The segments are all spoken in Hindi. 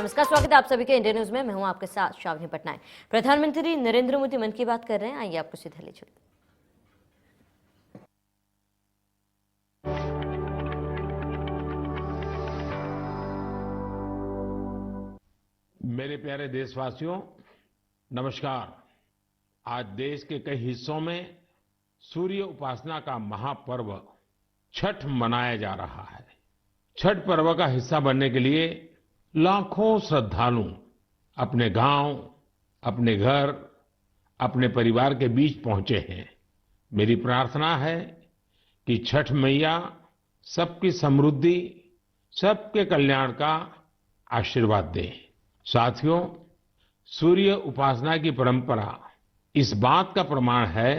नमस्कार, स्वागत है आप सभी के इंडिया न्यूज में। मैं हूं आपके साथ शावनी पटनायक। प्रधानमंत्री नरेंद्र मोदी मन की बात कर रहे हैं, आइए आपको सीधा ले चलते। मेरे प्यारे देशवासियों, नमस्कार। आज देश के कई हिस्सों में सूर्य उपासना का महापर्व छठ मनाया जा रहा है। छठ पर्व का हिस्सा बनने के लिए लाखों श्रद्धालु अपने गांव, अपने घर, अपने परिवार के बीच पहुंचे हैं। मेरी प्रार्थना है कि छठ मैया सबकी समृद्धि, सबके कल्याण का आशीर्वाद दे। साथियों, सूर्य उपासना की परंपरा इस बात का प्रमाण है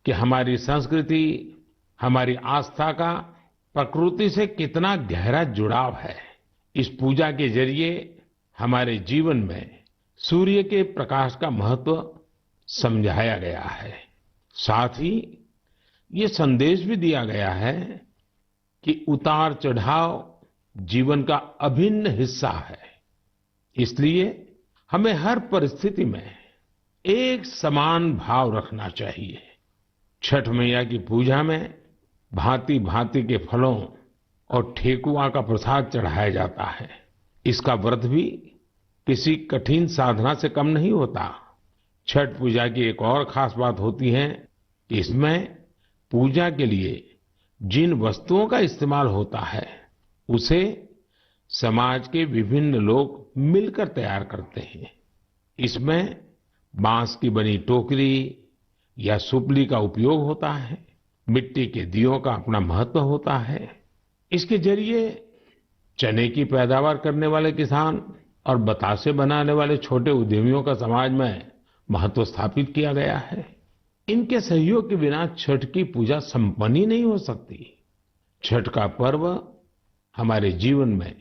कि हमारी संस्कृति, हमारी आस्था का प्रकृति से कितना गहरा जुड़ाव है। इस पूजा के जरिए हमारे जीवन में सूर्य के प्रकाश का महत्व समझाया गया है। साथ ही ये संदेश भी दिया गया है कि उतार चढ़ाव जीवन का अभिन्न हिस्सा है। इसलिए हमें हर परिस्थिति में एक समान भाव रखना चाहिए। छठ मैया की पूजा में भांति भांति के फलों और ठेकुआ का प्रसाद चढ़ाया जाता है। इसका व्रत भी किसी कठिन साधना से कम नहीं होता। छठ पूजा की एक और खास बात होती है कि इसमें पूजा के लिए जिन वस्तुओं का इस्तेमाल होता है उसे समाज के विभिन्न लोग मिलकर तैयार करते हैं। इसमें बांस की बनी टोकरी या सुपली का उपयोग होता है। मिट्टी के दियों का अपना महत्व होता है। इसके जरिए चने की पैदावार करने वाले किसान और बतासे बनाने वाले छोटे उद्यमियों का समाज में महत्व स्थापित किया गया है। इनके सहयोग के बिना छठ की पूजा संपन्न ही नहीं हो सकती। छठ का पर्व हमारे जीवन में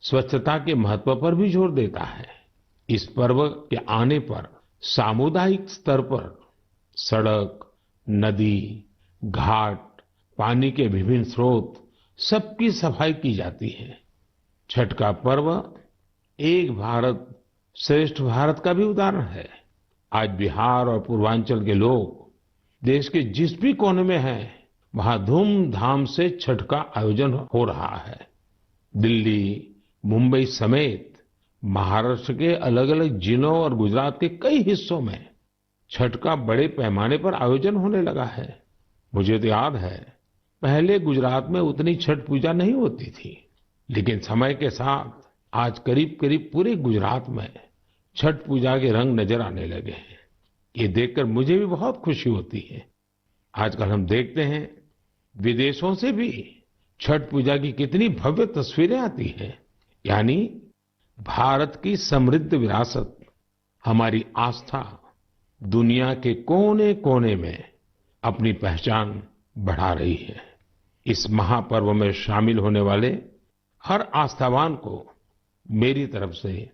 स्वच्छता के महत्व पर भी जोर देता है। इस पर्व के आने पर सामुदायिक स्तर पर सड़क, नदी, घाट, पानी के विभिन्न स्रोत सबकी सफाई की जाती है। छठ का पर्व एक भारत श्रेष्ठ भारत का भी उदाहरण है। आज बिहार और पूर्वांचल के लोग देश के जिस भी कोने में हैं, वहां धूमधाम से छठ का आयोजन हो रहा है। दिल्ली, मुंबई समेत महाराष्ट्र के अलग अलग जिलों और गुजरात के कई हिस्सों में छठ का बड़े पैमाने पर आयोजन होने लगा है। मुझे तो याद है, पहले गुजरात में उतनी छठ पूजा नहीं होती थी, लेकिन समय के साथ आज करीब करीब पूरे गुजरात में छठ पूजा के रंग नजर आने लगे हैं। ये देखकर मुझे भी बहुत खुशी होती है। आजकल हम देखते हैं विदेशों से भी छठ पूजा की कितनी भव्य तस्वीरें आती हैं। यानी भारत की समृद्ध विरासत, हमारी आस्था दुनिया के कोने कोने में अपनी पहचान बढ़ा रही है। इस महापर्व में शामिल होने वाले हर आस्थावान को मेरी तरफ से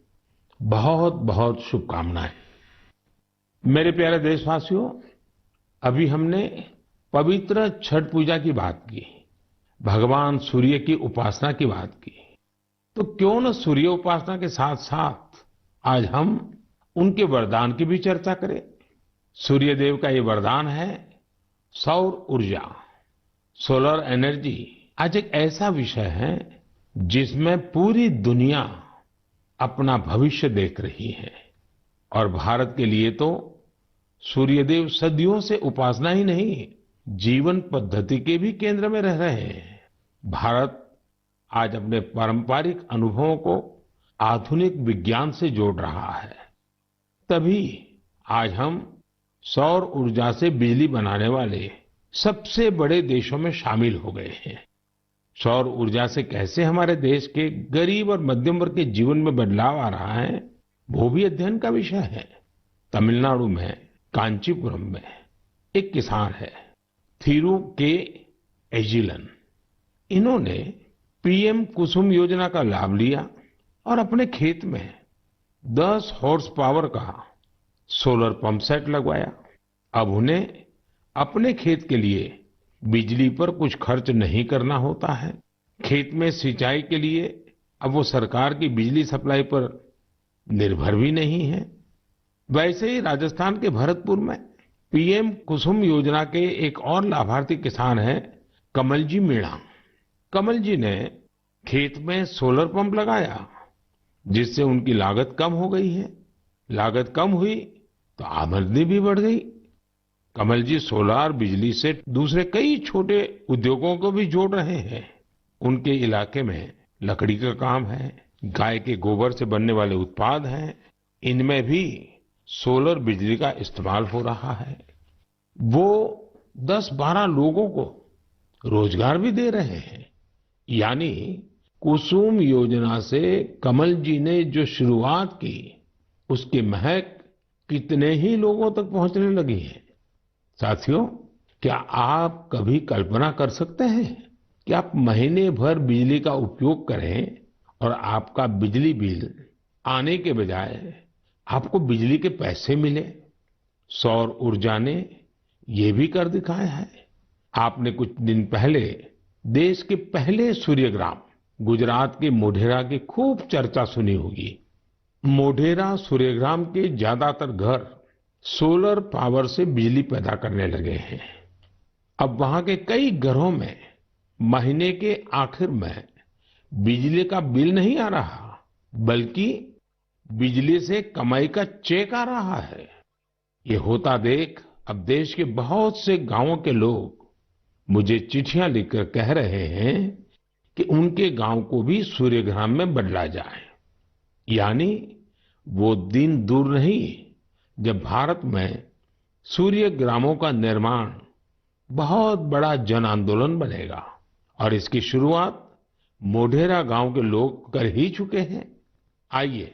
बहुत बहुत शुभकामनाएं। मेरे प्यारे देशवासियों, अभी हमने पवित्र छठ पूजा की बात की, भगवान सूर्य की उपासना की बात की, तो क्यों न सूर्य उपासना के साथ साथ आज हम उनके वरदान की भी चर्चा करें। सूर्य देव का ये वरदान है सौर ऊर्जा, सोलर एनर्जी। आज एक ऐसा विषय है जिसमें पूरी दुनिया अपना भविष्य देख रही है। और भारत के लिए तो सूर्यदेव सदियों से उपासना ही नहीं, जीवन पद्धति के भी केंद्र में रह रहे हैं। भारत आज अपने पारंपरिक अनुभवों को आधुनिक विज्ञान से जोड़ रहा है। तभी आज हम सौर ऊर्जा से बिजली बनाने वाले सबसे बड़े देशों में शामिल हो गए हैं। सौर ऊर्जा से कैसे हमारे देश के गरीब और मध्यम वर्ग के जीवन में बदलाव आ रहा है, वो भी अध्ययन का विषय है। तमिलनाडु में कांचीपुरम में एक किसान है, थिरु के एजिलन। इन्होंने पीएम कुसुम योजना का लाभ लिया और अपने खेत में 10 हॉर्स पावर का सोलर पंप सेट लगवाया। अब उन्हें अपने खेत के लिए बिजली पर कुछ खर्च नहीं करना होता है। खेत में सिंचाई के लिए अब वो सरकार की बिजली सप्लाई पर निर्भर भी नहीं है। वैसे ही राजस्थान के भरतपुर में पीएम कुसुम योजना के एक और लाभार्थी किसान हैं कमल जी मीणा। कमल जी ने खेत में सोलर पंप लगाया, जिससे उनकी लागत कम हो गई है। लागत कम हुई तो आमदनी भी बढ़ गई। कमल जी सोलार बिजली से दूसरे कई छोटे उद्योगों को भी जोड़ रहे हैं। उनके इलाके में लकड़ी का काम है, गाय के गोबर से बनने वाले उत्पाद हैं, इनमें भी सोलर बिजली का इस्तेमाल हो रहा है। वो 10-12 लोगों को रोजगार भी दे रहे हैं। यानी कुसुम योजना से कमल जी ने जो शुरुआत की, उसकी महक कितने ही लोगों तक पहुंचने लगी है। साथियों, क्या आप कभी कल्पना कर सकते हैं कि आप महीने भर बिजली का उपयोग करें और आपका बिजली बिल आने के बजाय आपको बिजली के पैसे मिले? सौर ऊर्जा ने ये भी कर दिखाया है। आपने कुछ दिन पहले देश के पहले सूर्यग्राम गुजरात के मोढेरा की खूब चर्चा सुनी होगी। मोढेरा सूर्यग्राम के ज्यादातर घर सोलर पावर से बिजली पैदा करने लगे हैं। अब वहां के कई घरों में महीने के आखिर में बिजली का बिल नहीं आ रहा, बल्कि बिजली से कमाई का चेक आ रहा है। ये होता देख अब देश के बहुत से गांवों के लोग मुझे चिट्ठियां लिखकर कह रहे हैं कि उनके गांव को भी सूर्यग्राम में बदला जाए। यानी वो दिन दूर नहीं जब भारत में सूर्य ग्रामों का निर्माण बहुत बड़ा जन आंदोलन बनेगा। और इसकी शुरुआत मोढेरा गांव के लोग कर ही चुके हैं। आइए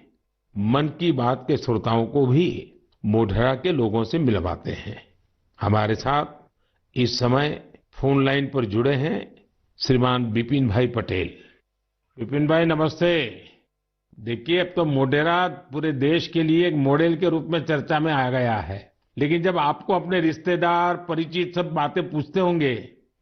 मन की बात के श्रोताओं को भी मोढेरा के लोगों से मिलवाते हैं। हमारे साथ इस समय फोन लाइन पर जुड़े हैं श्रीमान विपिन भाई पटेल। विपिन भाई नमस्ते। देखिए, अब तो मोढेरा पूरे देश के लिए एक मॉडल के रूप में चर्चा में आ गया है, लेकिन जब आपको अपने रिश्तेदार परिचित सब बातें पूछते होंगे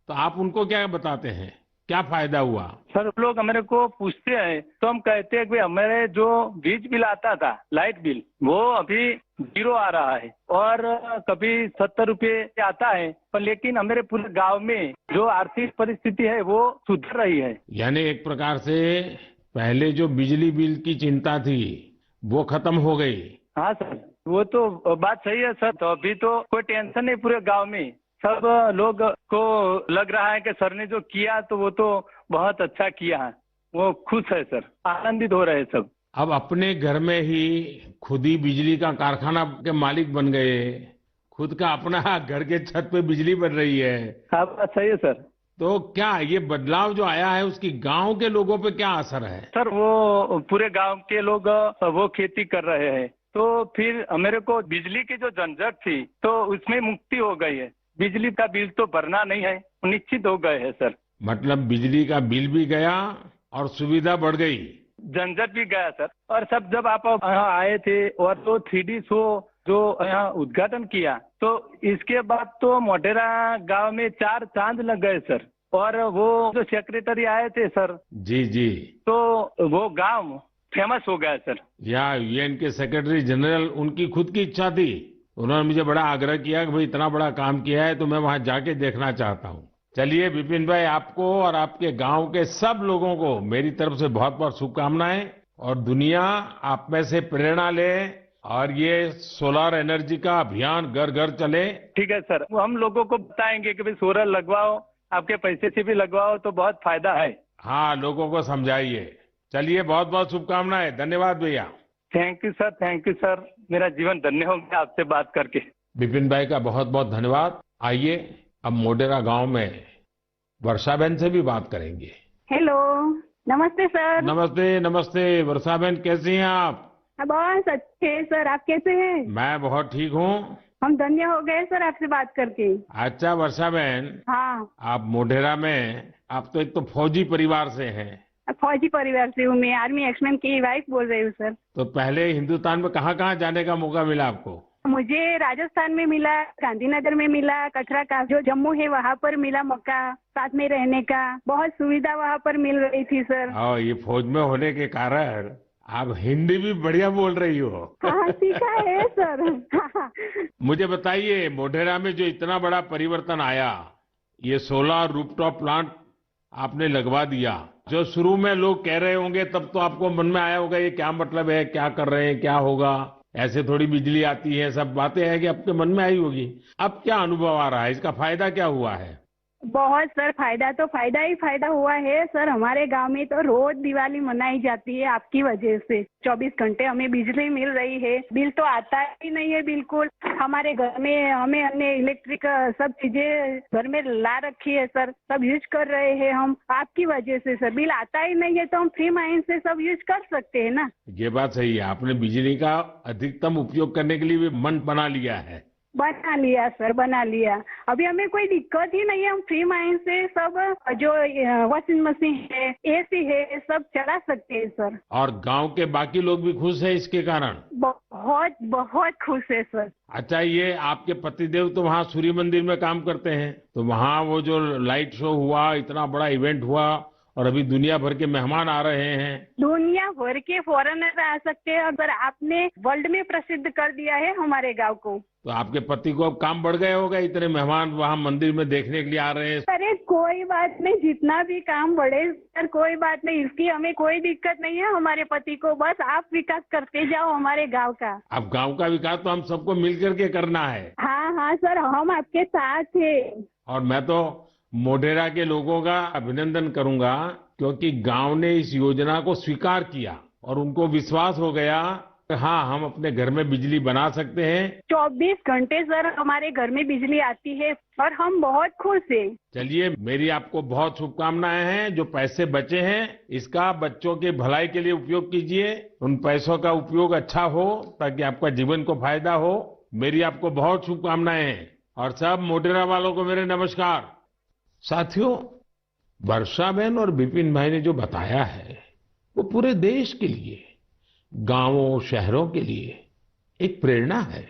तो आप उनको क्या बताते हैं? क्या फायदा हुआ? सर, लोग हमारे को पूछते हैं तो हम कहते हैं कि हमारे जो बिजली बिल आता था, लाइट बिल, वो अभी 0 आ रहा है और कभी 70 रुपये आता है, पर लेकिन हमारे पूरे गांव में जो आर्थिक परिस्थिति है वो सुधर रही है। यानी एक प्रकार से पहले जो बिजली बिल की चिंता थी वो खत्म हो गई। हाँ सर, वो तो बात सही है सर। तो अभी तो कोई टेंशन नहीं पूरे गांव में। सब लोग को लग रहा है कि सर ने जो किया तो वो तो बहुत अच्छा किया है। वो खुश है सर, आनंदित हो रहे हैं सब। अब अपने घर में ही खुद ही बिजली का कारखाना के मालिक बन गए, खुद का अपना घर के छत पे बिजली बन रही है। हाँ, बात सही है सर। तो क्या ये बदलाव जो आया है उसकी गांव के लोगों पे क्या असर है? सर, वो पूरे गांव के लोग वो खेती कर रहे हैं, तो फिर मेरे को बिजली की जो झंझट थी तो उसमें मुक्ति हो गई है। बिजली का बिल तो भरना नहीं है, निश्चित हो गए हैं सर। मतलब बिजली का बिल भी गया और सुविधा बढ़ गई, झंझट भी गया सर। और सब जब आप यहाँ आए थे और तो 3D शो जो यहाँ उद्घाटन किया, तो इसके बाद तो मोढेरा गांव में 4 चांद लग गए सर। और वो जो सेक्रेटरी आए थे सर, जी जी, तो वो गांव फेमस हो गया सर। या यूएन के सेक्रेटरी जनरल, उनकी खुद की इच्छा थी, उन्होंने मुझे बड़ा आग्रह किया कि भाई इतना बड़ा काम किया है तो मैं वहां जाके देखना चाहता हूँ। चलिए विपिन भाई, आपको और आपके गांव के सब लोगों को मेरी तरफ से बहुत बहुत शुभकामनाएं। और दुनिया आप में से प्रेरणा ले और ये सोलर एनर्जी का अभियान घर घर चले। ठीक है सर, वो हम लोगों को बताएंगे कि भाई सोलर लगवाओ, आपके पैसे से भी लगवाओ तो बहुत फायदा है। हाँ, लोगों को समझाइए। चलिए, बहुत बहुत शुभकामनाएं। धन्यवाद भैया। Thank you sir, thank you sir. मेरा जीवन धन्य हो गया आपसे बात करके। विपिन भाई का बहुत बहुत धन्यवाद। आइए अब मोढेरा गांव में वर्षाबेन से भी बात करेंगे। हेलो, नमस्ते सर। नमस्ते नमस्ते। वर्षाबेन, कैसी हैं आप? बस अच्छे सर, आप कैसे हैं? मैं बहुत ठीक हूँ। हम धन्य हो गए सर आपसे बात करके। अच्छा वर्षाबेन, हाँ, आप मोढेरा में, आप तो एक तो फौजी परिवार से हैं। फौजी परिवार से हूँ मैं, आर्मी एक्समैन की वाइफ बोल रही हूँ सर। तो पहले हिंदुस्तान में कहाँ कहाँ जाने का मौका मिला आपको? मुझे राजस्थान में मिला, गांधीनगर में मिला, कटरा का जो जम्मू है वहाँ पर मिला मौका, साथ में रहने का बहुत सुविधा वहाँ पर मिल रही थी सर। और ये फौज में होने के कारण आप हिंदी भी बढ़िया बोल रही हो। हाँ सीखा है सर। हाँ। मुझे बताइए, मोढेरा में जो इतना बड़ा परिवर्तन आया, ये सोलर रूफटॉप प्लांट आपने लगवा दिया, जो शुरू में लोग कह रहे होंगे तब तो आपको मन में आया होगा ये क्या मतलब है, क्या कर रहे हैं, क्या होगा, ऐसे थोड़ी बिजली आती है, सब बातें हैं कि आपके मन में आई होगी। अब क्या अनुभव आ रहा है, इसका फायदा क्या हुआ है? बहुत सर, फायदा तो फायदा ही फायदा हुआ है सर। हमारे गांव में तो रोज दिवाली मनाई जाती है आपकी वजह से। 24 घंटे हमें बिजली मिल रही है, बिल तो आता ही नहीं है बिल्कुल। हमारे घर में हमने इलेक्ट्रिक सब चीजें घर में ला रखी है सर, सब यूज कर रहे हैं हम आपकी वजह से सर। बिल आता ही नहीं है तो हम फ्री माइंड से सब यूज कर सकते हैं ना। ये बात सही है, आपने बिजली का अधिकतम उपयोग करने के लिए भी मन बना लिया है। बना लिया सर, बना लिया। अभी हमें कोई दिक्कत ही नहीं है, हम फ्री माइंड से सब जो वॉशिंग मशीन है, एसी है, सब चला सकते हैं सर। और गांव के बाकी लोग भी खुश हैं इसके कारण? बहुत बहुत खुश है सर। अच्छा, ये आपके पतिदेव तो वहाँ सूर्य मंदिर में काम करते हैं, तो वहाँ वो जो लाइट शो हुआ, इतना बड़ा इवेंट हुआ और अभी दुनिया भर के मेहमान आ रहे हैं। दुनिया भर के फॉरेनर आ सकते हैं, अगर आपने वर्ल्ड में प्रसिद्ध कर दिया है हमारे गांव को। तो आपके पति को अब काम बढ़ गया होगा, इतने मेहमान वहाँ मंदिर में देखने के लिए आ रहे हैं। अरे कोई बात नहीं, जितना भी काम बढ़े सर, कोई बात नहीं, इसकी हमें कोई दिक्कत नहीं है हमारे पति को। बस आप विकास करते जाओ हमारे गांव का। अब गांव का विकास तो हम सबको मिल करके करना है। हाँ हाँ सर, हम आपके साथ हैं। और मैं तो मोढेरा के लोगों का अभिनंदन करूंगा, क्योंकि गांव ने इस योजना को स्वीकार किया और उनको विश्वास हो गया कि हाँ, हम अपने घर में बिजली बना सकते हैं। 24 घंटे सर हमारे घर में बिजली आती है और हम बहुत खुश हैं। चलिए, मेरी आपको बहुत शुभकामनाएं हैं। जो पैसे बचे हैं, इसका बच्चों के भलाई के लिए उपयोग कीजिए। उन पैसों का उपयोग अच्छा हो ताकि आपका जीवन को फायदा हो। मेरी आपको बहुत शुभकामनाएं हैं और सब मोढेरा वालों को मेरे नमस्कार। साथियों, वर्षा बहन और विपिन भाई ने जो बताया है वो पूरे देश के लिए, गांवों शहरों के लिए एक प्रेरणा है।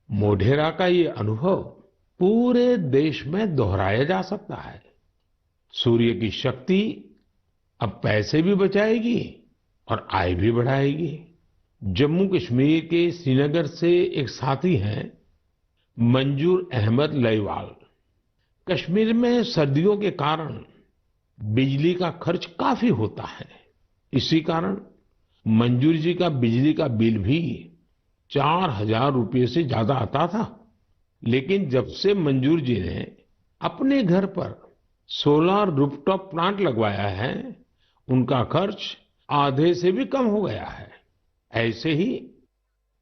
मोढेरा का ये अनुभव पूरे देश में दोहराया जा सकता है। सूर्य की शक्ति अब पैसे भी बचाएगी और आय भी बढ़ाएगी। जम्मू कश्मीर के श्रीनगर से एक साथी हैं मंजूर अहमद लईवाल। कश्मीर में सर्दियों के कारण बिजली का खर्च काफी होता है। इसी कारण मंजूर जी का बिजली का बिल भी 4,000 रुपये से ज्यादा आता था। लेकिन जब से मंजूर जी ने अपने घर पर सोलर रूफटॉप प्लांट लगवाया है, उनका खर्च आधे से भी कम हो गया है। ऐसे ही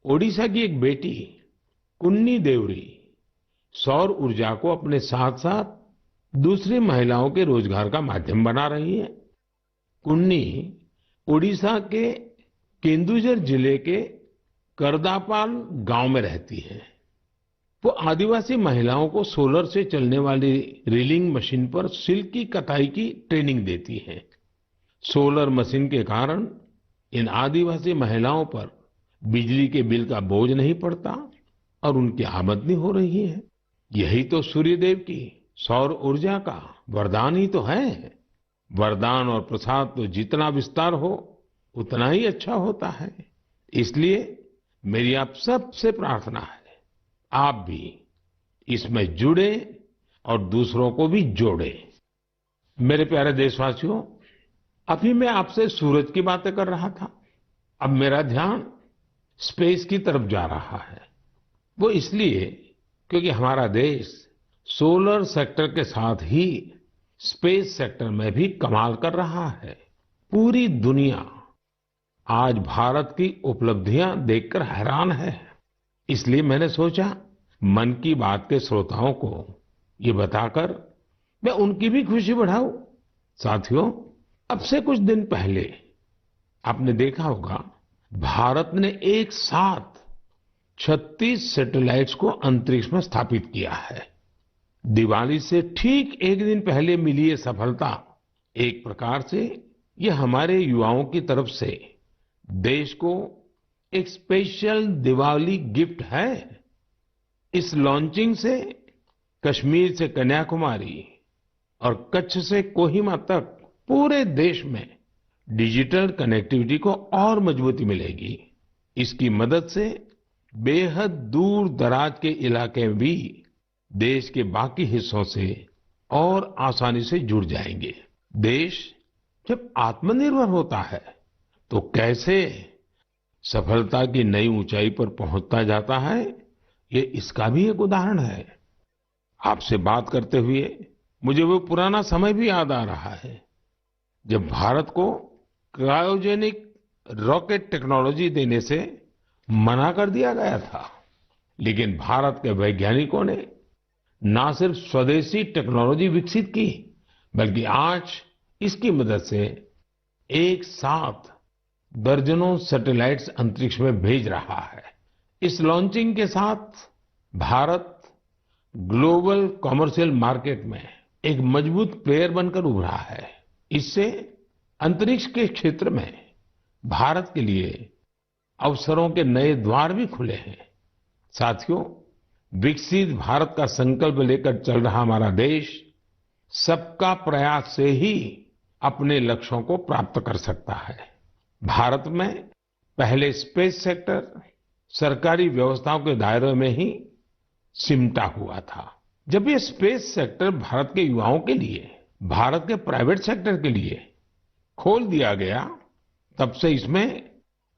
ओडिशा की एक बेटी कुन्नी देवरी सौर ऊर्जा को अपने साथ साथ दूसरी महिलाओं के रोजगार का माध्यम बना रही है। कुन्नी ओडिशा के केंदुझर जिले के करदापाल गांव में रहती है। वो आदिवासी महिलाओं को सोलर से चलने वाली रीलिंग मशीन पर सिल्क की कताई की ट्रेनिंग देती है। सोलर मशीन के कारण इन आदिवासी महिलाओं पर बिजली के बिल का बोझ नहीं पड़ता और उनकी आमदनी हो रही है। यही तो सूर्यदेव की सौर ऊर्जा का वरदान ही तो है। वरदान और प्रसाद तो जितना विस्तार हो उतना ही अच्छा होता है। इसलिए मेरी आप सबसे प्रार्थना है, आप भी इसमें जुड़े और दूसरों को भी जोड़े। मेरे प्यारे देशवासियों, अभी मैं आपसे सूरज की बातें कर रहा था। अब मेरा ध्यान स्पेस की तरफ जा रहा है। वो इसलिए क्योंकि हमारा देश सोलर सेक्टर के साथ ही स्पेस सेक्टर में भी कमाल कर रहा है। पूरी दुनिया आज भारत की उपलब्धियां देखकर हैरान है। इसलिए मैंने सोचा मन की बात के श्रोताओं को ये बताकर मैं उनकी भी खुशी बढ़ाऊं। साथियों, अब से कुछ दिन पहले आपने देखा होगा, भारत ने एक साथ 36 सैटेलाइट्स को अंतरिक्ष में स्थापित किया है। दिवाली से ठीक एक दिन पहले मिली ये सफलता एक प्रकार से ये हमारे युवाओं की तरफ से देश को एक स्पेशल दिवाली गिफ्ट है। इस लॉन्चिंग से कश्मीर से कन्याकुमारी और कच्छ से कोहिमा तक पूरे देश में डिजिटल कनेक्टिविटी को और मजबूती मिलेगी। इसकी मदद से बेहद दूर दराज के इलाके भी देश के बाकी हिस्सों से और आसानी से जुड़ जाएंगे। देश जब आत्मनिर्भर होता है तो कैसे सफलता की नई ऊंचाई पर पहुंचता जाता है, ये इसका भी एक उदाहरण है। आपसे बात करते हुए मुझे वो पुराना समय भी याद आ रहा है जब भारत को क्रायोजेनिक रॉकेट टेक्नोलॉजी देने से मना कर दिया गया था, लेकिन भारत के वैज्ञानिकों ने ना सिर्फ स्वदेशी टेक्नोलॉजी विकसित की, बल्कि आज इसकी मदद से एक साथ दर्जनों सैटेलाइट्स अंतरिक्ष में भेज रहा है। इस लॉन्चिंग के साथ भारत ग्लोबल कॉमर्शियल मार्केट में एक मजबूत प्लेयर बनकर उभरा है। इससे अंतरिक्ष के क्षेत्र में भारत के लिए अवसरों के नए द्वार भी खुले हैं। साथियों, विकसित भारत का संकल्प लेकर चल रहा हमारा देश सबका प्रयास से ही अपने लक्ष्यों को प्राप्त कर सकता है। भारत में पहले स्पेस सेक्टर सरकारी व्यवस्थाओं के दायरे में ही सिमटा हुआ था। जब ये स्पेस सेक्टर भारत के युवाओं के लिए, भारत के प्राइवेट सेक्टर के लिए खोल दिया गया, तब से इसमें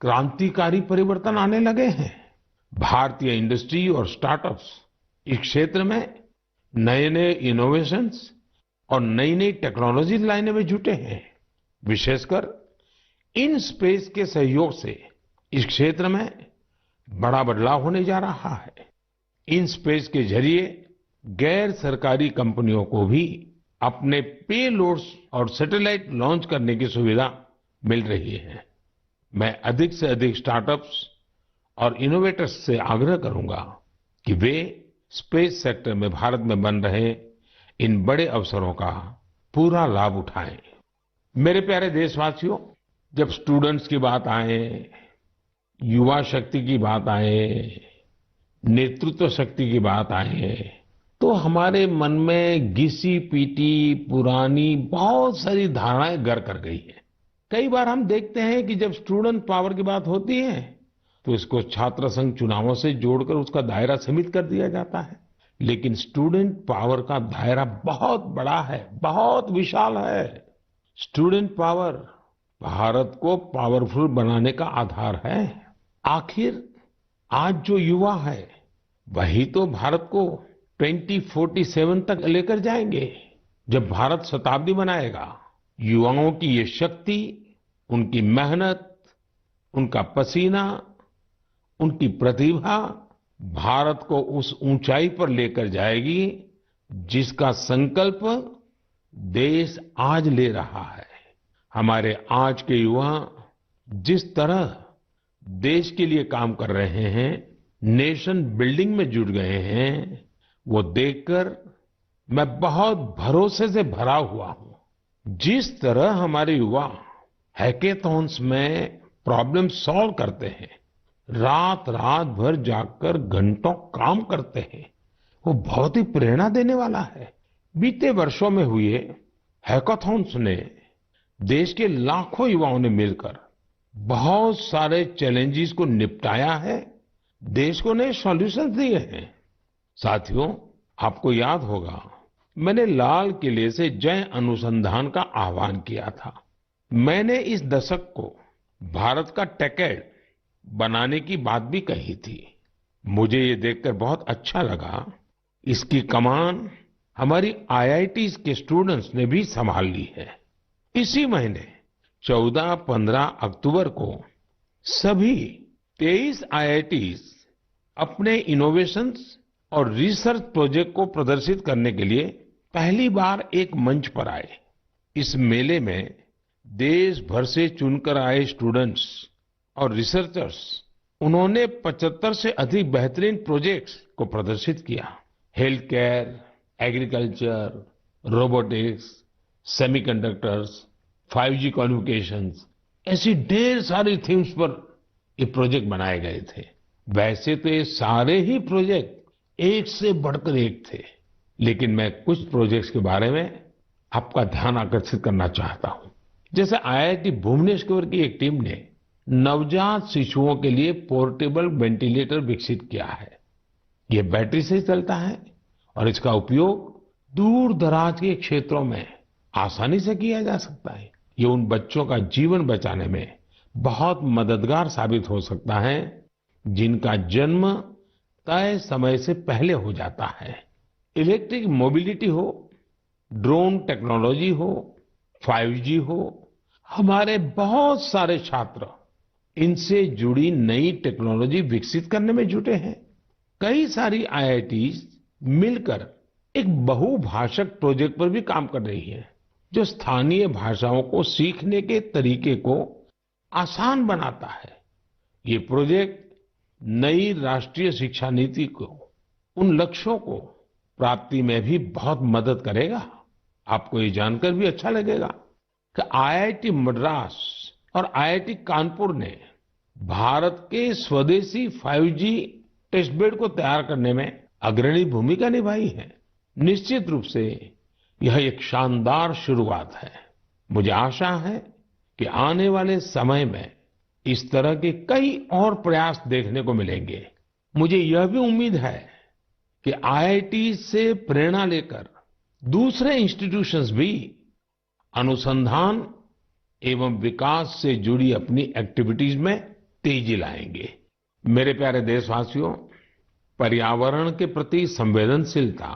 क्रांतिकारी परिवर्तन आने लगे हैं। भारतीय इंडस्ट्री और स्टार्टअप्स इस क्षेत्र में नए नए इनोवेशंस और नई नई टेक्नोलॉजी लाने में जुटे हैं। विशेषकर इन स्पेस के सहयोग से इस क्षेत्र में बड़ा बदलाव होने जा रहा है। इन स्पेस के जरिए गैर सरकारी कंपनियों को भी अपने पेलोड्स और सैटेलाइट लॉन्च करने की सुविधा मिल रही है। मैं अधिक से अधिक स्टार्टअप्स और इनोवेटर्स से आग्रह करूंगा कि वे स्पेस सेक्टर में भारत में बन रहे इन बड़े अवसरों का पूरा लाभ उठाएं। मेरे प्यारे देशवासियों, जब स्टूडेंट्स की बात आए, युवा शक्ति की बात आए, नेतृत्व शक्ति की बात आए, तो हमारे मन में घिसी पीटी पुरानी बहुत सारी धारणाएं घर कर गई है। कई बार हम देखते हैं कि जब स्टूडेंट पावर की बात होती है तो इसको छात्र संघ चुनावों से जोड़कर उसका दायरा सीमित कर दिया जाता है, लेकिन स्टूडेंट पावर का दायरा बहुत बड़ा है, बहुत विशाल है। स्टूडेंट पावर भारत को पावरफुल बनाने का आधार है। आखिर आज जो युवा है वही तो भारत को 2047 तक लेकर जाएंगे। जब भारत शताब्दी मनाएगा, युवाओं की ये शक्ति, उनकी मेहनत, उनका पसीना, उनकी प्रतिभा भारत को उस ऊंचाई पर लेकर जाएगी जिसका संकल्प देश आज ले रहा है। हमारे आज के युवा जिस तरह देश के लिए काम कर रहे हैं, नेशन बिल्डिंग में जुट गए हैं, वो देखकर मैं बहुत भरोसे से भरा हुआ हूं। जिस तरह हमारे युवा हैकेथॉन्स में प्रॉब्लम सॉल्व करते हैं, रात रात भर जागकर घंटों काम करते हैं, वो बहुत ही प्रेरणा देने वाला है। बीते वर्षों में हुए हैकाथॉन्स ने देश के लाखों युवाओं ने मिलकर बहुत सारे चैलेंजेस को निपटाया है, देश को नए सॉल्यूशन दिए हैं। साथियों, आपको याद होगा मैंने लाल किले से जय अनुसंधान का आह्वान किया था। मैंने इस दशक को भारत का टेकेड बनाने की बात भी कही थी। मुझे ये देखकर बहुत अच्छा लगा, इसकी कमान हमारी आईआईटीज के स्टूडेंट्स ने भी संभाल ली है। इसी महीने 14-15 अक्टूबर को सभी 23 आईआईटीज अपने इनोवेशंस और रिसर्च प्रोजेक्ट को प्रदर्शित करने के लिए पहली बार एक मंच पर आए। इस मेले में देश भर से चुनकर आए स्टूडेंट्स और रिसर्चर्स, उन्होंने 75 से अधिक बेहतरीन प्रोजेक्ट्स को प्रदर्शित किया। Health care, agriculture, robotics, semiconductors, 5G communications, ऐसी ढेर सारी थीम्स पर ये प्रोजेक्ट बनाए गए थे। वैसे तो ये सारे ही प्रोजेक्ट एक से बढ़कर एक थे। लेकिन मैं कुछ प्रोजेक्ट्स के बारे में आपका ध्यान आकर्षित करना चाहता हूं। जैसे आईआईटी भुवनेश्वर की एक टीम ने नवजात शिशुओं के लिए पोर्टेबल वेंटिलेटर विकसित किया है। ये बैटरी से चलता है और इसका उपयोग दूर दराज के क्षेत्रों में आसानी से किया जा सकता है। ये उन बच्चों का जीवन बचाने में बहुत मददगार साबित हो सकता है जिनका जन्म तय समय से पहले हो जाता है। इलेक्ट्रिक मोबिलिटी हो, ड्रोन टेक्नोलॉजी हो, 5G हो, हमारे बहुत सारे छात्र इनसे जुड़ी नई टेक्नोलॉजी विकसित करने में जुटे हैं। कई सारी आईआईटीज मिलकर एक बहुभाषक प्रोजेक्ट पर भी काम कर रही है, जो स्थानीय भाषाओं को सीखने के तरीके को आसान बनाता है। ये प्रोजेक्ट नई राष्ट्रीय शिक्षा नीति को, उन लक्ष्यों को प्राप्ति में भी बहुत मदद करेगा। आपको ये जानकर भी अच्छा लगेगा कि आईआईटी मद्रास और आईआईटी कानपुर ने भारत के स्वदेशी 5G टेस्ट बेड को तैयार करने में अग्रणी भूमिका निभाई है। निश्चित रूप से यह एक शानदार शुरुआत है। मुझे आशा है कि आने वाले समय में इस तरह के कई और प्रयास देखने को मिलेंगे। मुझे यह भी उम्मीद है कि आईआईटी से प्रेरणा लेकर दूसरे इंस्टीट्यूशंस भी अनुसंधान एवं विकास से जुड़ी अपनी एक्टिविटीज में तेजी लाएंगे। मेरे प्यारे देशवासियों, पर्यावरण के प्रति संवेदनशीलता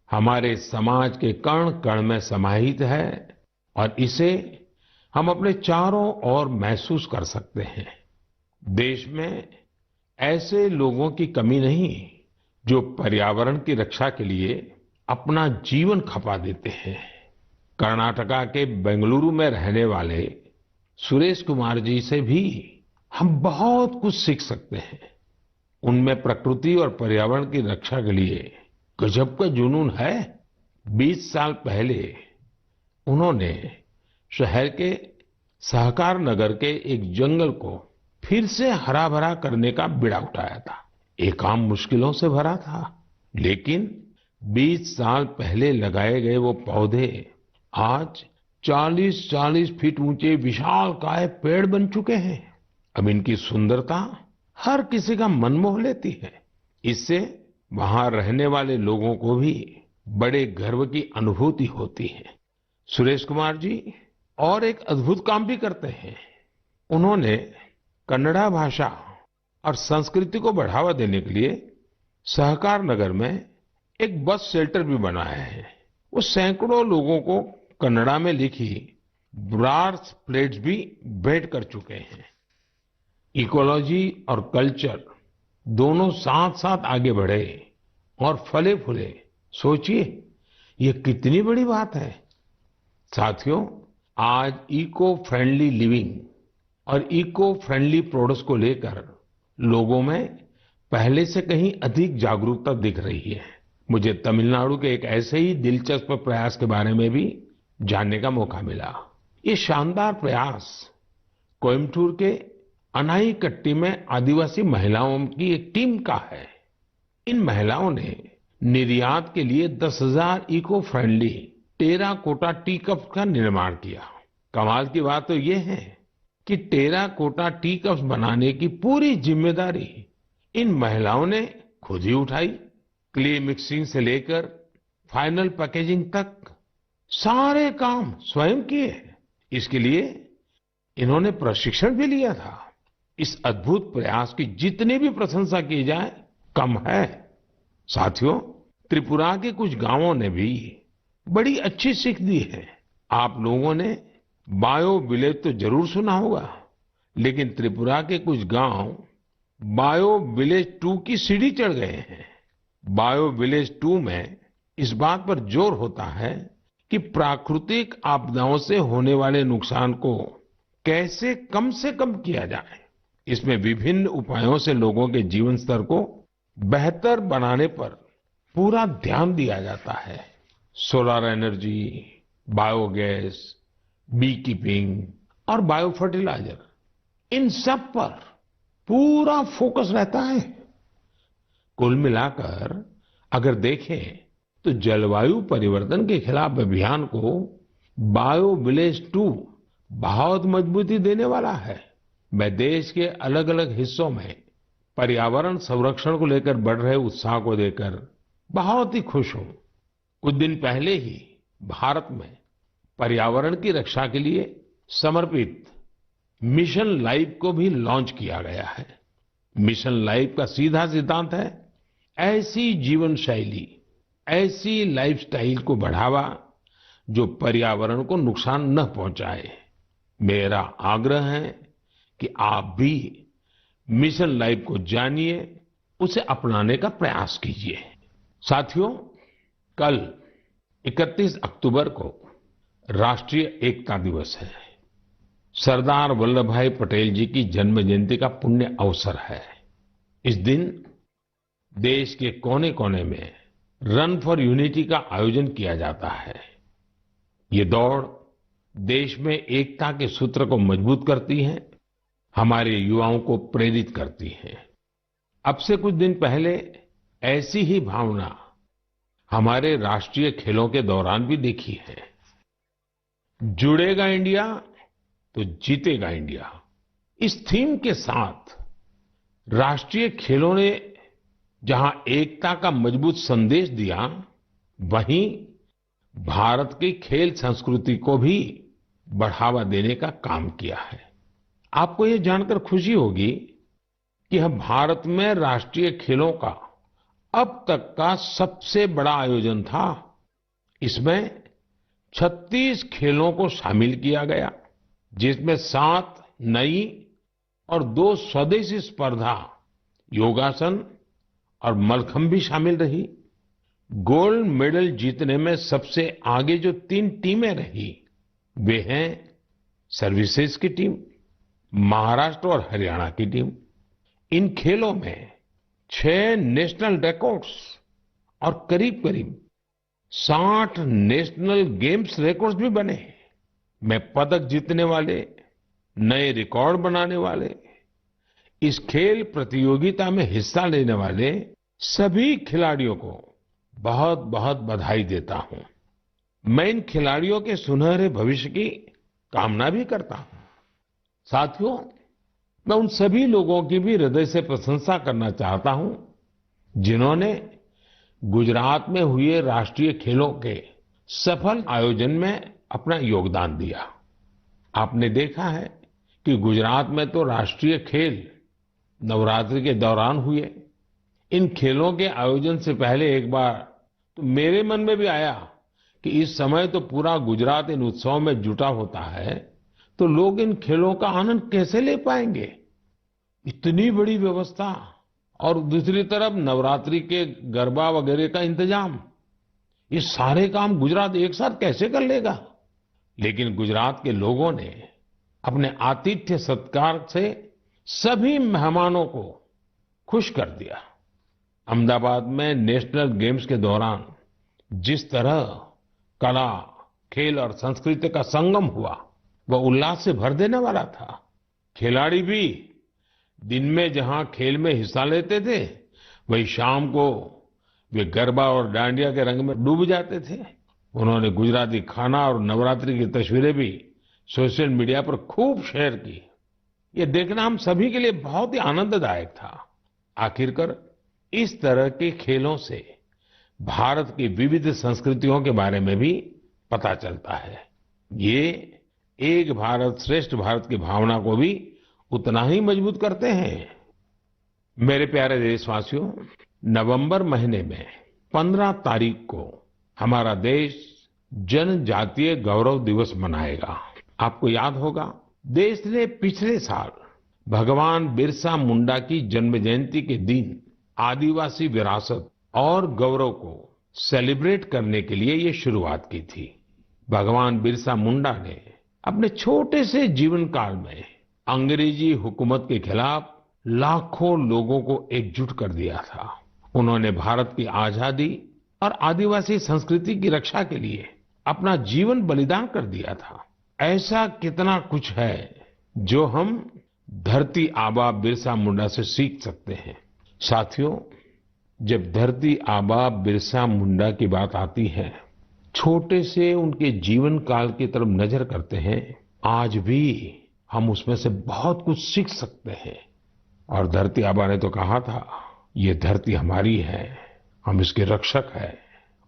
हमारे समाज के कण कण में समाहित है और इसे हम अपने चारों ओर महसूस कर सकते हैं। देश में ऐसे लोगों की कमी नहीं जो पर्यावरण की रक्षा के लिए अपना जीवन खपा देते हैं। कर्नाटका के बेंगलुरु में रहने वाले सुरेश कुमार जी से भी हम बहुत कुछ सीख सकते हैं। उनमें प्रकृति और पर्यावरण की रक्षा के लिए गजब का जुनून है। 20 साल पहले उन्होंने शहर के सहकार नगर के एक जंगल को फिर से हरा भरा करने का बीड़ा उठाया था। ये काम मुश्किलों से भरा था, लेकिन 20 साल पहले लगाए गए वो पौधे आज 40-40 फीट ऊंचे विशालकाय पेड़ बन चुके हैं। अब इनकी सुंदरता हर किसी का मन मोह लेती है। इससे वहां रहने वाले लोगों को भी बड़े गर्व की अनुभूति होती है। सुरेश कुमार जी और एक अद्भुत काम भी करते हैं। उन्होंने कन्नड़ा भाषा और संस्कृति को बढ़ावा देने के लिए सहकार नगर में एक बस शेल्टर भी बनाया है। वो सैकड़ों लोगों को कन्नड़ा में लिखी ब्रास प्लेट्स भी भेंट कर चुके हैं। इकोलॉजी और कल्चर दोनों साथ साथ आगे बढ़े और फले फूले। सोचिए, ये कितनी बड़ी बात है। साथियों, आज इको फ्रेंडली लिविंग और इको फ्रेंडली प्रोडक्ट्स को लेकर लोगों में पहले से कहीं अधिक जागरूकता दिख रही है। मुझे तमिलनाडु के एक ऐसे ही दिलचस्प प्रयास के बारे में भी जानने का मौका मिला। ये शानदार प्रयास कोयम्बटूर के अनाईकट्टी में आदिवासी महिलाओं की एक टीम का है। इन महिलाओं ने निर्यात के लिए 10,000 eco friendly terracotta tea cup का निर्माण किया। कमाल की बात तो ये है कि टेराकोटा टी कप्स बनाने की पूरी जिम्मेदारी इन महिलाओं ने खुद ही उठाई। क्ले मिक्सिंग से लेकर फाइनल पैकेजिंग तक सारे काम स्वयं किए। इसके लिए इन्होंने प्रशिक्षण भी लिया था। इस अद्भुत प्रयास की जितनी भी प्रशंसा की जाए कम है। साथियों, त्रिपुरा के कुछ गांवों ने भी बड़ी अच्छी सीख दी है। आप लोगों ने बायो विलेज तो जरूर सुना होगा, लेकिन त्रिपुरा के कुछ गांव बायो विलेज 2 की सीढ़ी चढ़ गए हैं। बायो विलेज 2 में इस बात पर जोर होता है कि प्राकृतिक आपदाओं से होने वाले नुकसान को कैसे कम से कम किया जाए। इसमें विभिन्न उपायों से लोगों के जीवन स्तर को बेहतर बनाने पर पूरा ध्यान दिया जाता है। Solar energy, biogas, bee keeping और बायो फर्टिलाइजर, इन सब पर पूरा फोकस रहता है। कुल मिलाकर अगर देखें तो जलवायु परिवर्तन के खिलाफ अभियान को बायो विलेज 2 बहुत मजबूती देने वाला है। मैं देश के अलग अलग हिस्सों में पर्यावरण संरक्षण को लेकर बढ़ रहे उत्साह को देखकर बहुत ही खुश हूं। कुछ दिन पहले ही भारत में पर्यावरण की रक्षा के लिए समर्पित मिशन लाइफ को भी लॉन्च किया गया है। मिशन लाइफ का सीधा सिद्धांत है, ऐसी जीवन शैली, ऐसी लाइफस्टाइल को बढ़ावा जो पर्यावरण को नुकसान न पहुंचाए। मेरा आग्रह है कि आप भी मिशन लाइफ को जानिए, उसे अपनाने का प्रयास कीजिए। साथियों, कल 31 अक्टूबर को राष्ट्रीय एकता दिवस है। सरदार वल्लभ भाई पटेल जी की जन्म जयंती का पुण्य अवसर है। इस दिन देश के कोने कोने में रन फॉर यूनिटी का आयोजन किया जाता है। ये दौड़ देश में एकता के सूत्र को मजबूत करती है, हमारे युवाओं को प्रेरित करती है। अब से कुछ दिन पहले ऐसी ही भावना हमारे राष्ट्रीय खेलों के दौरान भी देखी है। जुड़ेगा इंडिया तो जीतेगा इंडिया, इस थीम के साथ राष्ट्रीय खेलों ने जहां एकता का मजबूत संदेश दिया, वहीं भारत की खेल संस्कृति को भी बढ़ावा देने का काम किया है। आपको ये जानकर खुशी होगी कि यह भारत में राष्ट्रीय खेलों का अब तक का सबसे बड़ा आयोजन था। इसमें 36 खेलों को शामिल किया गया, जिसमें 7 नई और 2 स्वदेशी स्पर्धा योगासन और मलखंब भी शामिल रही। गोल्ड मेडल जीतने में सबसे आगे जो 3 टीमें रही, वे हैं सर्विसेज की टीम, महाराष्ट्र और हरियाणा की टीम। इन खेलों में 6 नेशनल रिकॉर्ड्स और करीब करीब 60 नेशनल गेम्स रिकॉर्ड्स भी बने। मैं पदक जीतने वाले, नए रिकॉर्ड बनाने वाले, इस खेल प्रतियोगिता में हिस्सा लेने वाले सभी खिलाड़ियों को बहुत बहुत बधाई देता हूं। मैं इन खिलाड़ियों के सुनहरे भविष्य की कामना भी करता हूं। साथियों, मैं उन सभी लोगों की भी हृदय से प्रशंसा करना चाहता हूं जिन्होंने गुजरात में हुए राष्ट्रीय खेलों के सफल आयोजन में अपना योगदान दिया। आपने देखा है कि गुजरात में तो राष्ट्रीय खेल नवरात्रि के दौरान हुए। इन खेलों के आयोजन से पहले एक बार तो मेरे मन में भी आया कि इस समय तो पूरा गुजरात इन उत्सवों में जुटा होता है, तो लोग इन खेलों का आनंद कैसे ले पाएंगे। इतनी बड़ी व्यवस्था और दूसरी तरफ नवरात्रि के गरबा वगैरह का इंतजाम, ये सारे काम गुजरात एक साथ कैसे कर लेगा। लेकिन गुजरात के लोगों ने अपने आतिथ्य सत्कार से सभी मेहमानों को खुश कर दिया। अहमदाबाद में नेशनल गेम्स के दौरान जिस तरह कला, खेल और संस्कृति का संगम हुआ, वह उल्लास से भर देने वाला था। खिलाड़ी भी दिन में जहां खेल में हिस्सा लेते थे, वहीं शाम को वे गरबा और डांडिया के रंग में डूब जाते थे। उन्होंने गुजराती खाना और नवरात्रि की तस्वीरें भी सोशल मीडिया पर खूब शेयर की। ये देखना हम सभी के लिए बहुत ही आनंददायक था। आखिरकार इस तरह के खेलों से भारत की विविध संस्कृतियों के बारे में भी पता चलता है। ये एक भारत श्रेष्ठ भारत की भावना को भी उतना ही मजबूत करते हैं। मेरे प्यारे देशवासियों, नवंबर महीने में 15 तारीख को हमारा देश जनजातीय गौरव दिवस मनाएगा। आपको याद होगा, देश ने पिछले साल भगवान बिरसा मुंडा की जन्म जयंती के दिन आदिवासी विरासत और गौरव को सेलिब्रेट करने के लिए ये शुरुआत की थी। भगवान बिरसा मुंडा ने अपने छोटे से जीवन काल में अंग्रेजी हुकूमत के खिलाफ लाखों लोगों को एकजुट कर दिया था। उन्होंने भारत की आजादी और आदिवासी संस्कृति की रक्षा के लिए अपना जीवन बलिदान कर दिया था। ऐसा कितना कुछ है जो हम धरती आबा बिरसा मुंडा से सीख सकते हैं। साथियों, जब धरती आबा बिरसा मुंडा की बात आती है, छोटे से उनके जीवन काल की तरफ नजर करते हैं, आज भी हम उसमें से बहुत कुछ सीख सकते हैं। और धरती आबा ने तो कहा था, ये धरती हमारी है, हम इसके रक्षक हैं।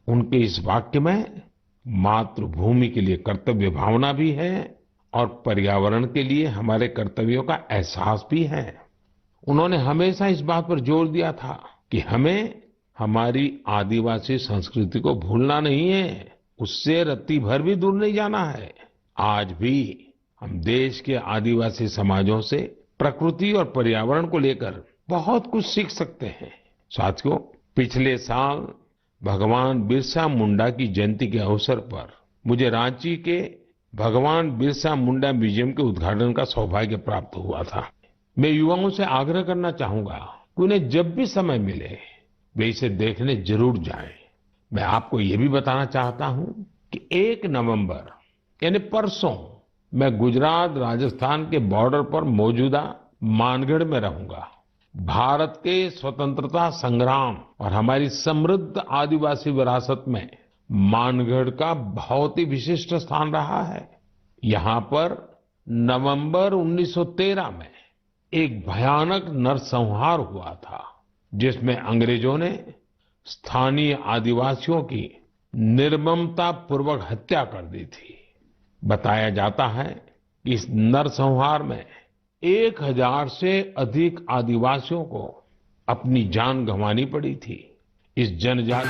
उनके इस वाक्य में मातृभूमि के लिए कर्तव्य भावना भी है और पर्यावरण के लिए हमारे कर्तव्यों का एहसास भी है। उन्होंने हमेशा इस बात पर जोर दिया था कि हमें हमारी आदिवासी संस्कृति को भूलना नहीं है, उससे रत्ती भर भी दूर नहीं जाना है। आज भी हम देश के आदिवासी समाजों से प्रकृति और पर्यावरण को लेकर बहुत कुछ सीख सकते हैं। साथियों, पिछले साल भगवान बिरसा मुंडा की जयंती के अवसर पर मुझे रांची के भगवान बिरसा मुंडा म्यूजियम के उद्घाटन का सौभाग्य प्राप्त हुआ था। मैं युवाओं से आग्रह करना चाहूंगा कि उन्हें जब भी समय मिले वे इसे देखने जरूर जाएं। मैं आपको ये भी बताना चाहता हूं कि 1 नवंबर यानी परसों मैं गुजरात राजस्थान के बॉर्डर पर मौजूदा मानगढ़ में रहूंगा। भारत के स्वतंत्रता संग्राम और हमारी समृद्ध आदिवासी विरासत में मानगढ़ का बहुत ही विशिष्ट स्थान रहा है। यहाँ पर नवंबर 1913 में एक भयानक नरसंहार हुआ था, जिसमें अंग्रेजों ने स्थानीय आदिवासियों की निर्ममता पूर्वक हत्या कर दी थी। बताया जाता है कि इस नरसंहार में 1000 से अधिक आदिवासियों को अपनी जान गंवानी पड़ी थी। इस जनजाति